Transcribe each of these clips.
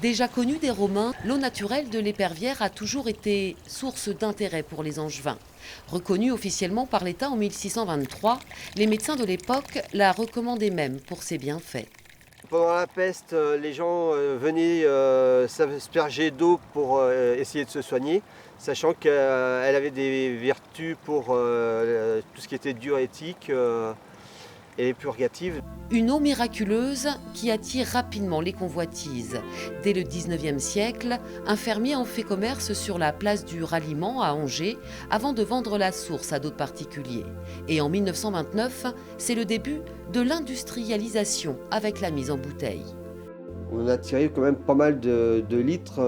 Déjà connue des Romains, l'eau naturelle de l'Épervière a toujours été source d'intérêt pour les Angevins. Reconnue officiellement par l'État en 1623, les médecins de l'époque la recommandaient même pour ses bienfaits. Pendant la peste, les gens venaient s'asperger d'eau pour essayer de se soigner, sachant qu'elle avait des vertus pour tout ce qui était diurétique et purgative. Une eau miraculeuse qui attire rapidement les convoitises. Dès le 19e siècle, un fermier en fait commerce sur la place du Ralliement à Angers avant de vendre la source à d'autres particuliers. Et en 1929, c'est le début de l'industrialisation avec la mise en bouteille. On a tiré quand même pas mal de litres,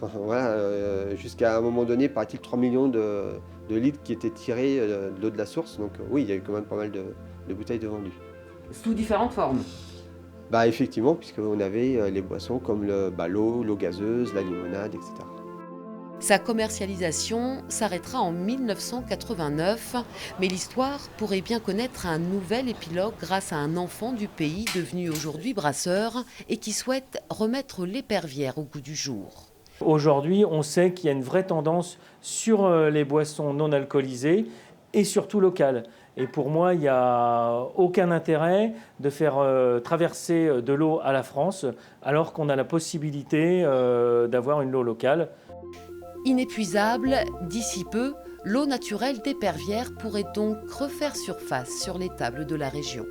voilà, jusqu'à un moment donné, paraît-il, 3 millions de litres qui étaient tirés de l'eau de la source. Donc oui, il y a eu quand même pas mal de bouteilles de vendues. Sous différentes formes. Bah effectivement, puisqu'on avait les boissons comme l'eau gazeuse, la limonade, etc. Sa commercialisation s'arrêtera en 1989, mais l'histoire pourrait bien connaître un nouvel épilogue grâce à un enfant du pays devenu aujourd'hui brasseur et qui souhaite remettre l'Épervière au goût du jour. Aujourd'hui, on sait qu'il y a une vraie tendance sur les boissons non alcoolisées et surtout locales. Et pour moi, il n'y a aucun intérêt de faire traverser de l'eau à la France alors qu'on a la possibilité d'avoir une eau locale. Inépuisable, d'ici peu, l'eau naturelle d'Épervière pourrait donc refaire surface sur les tables de la région.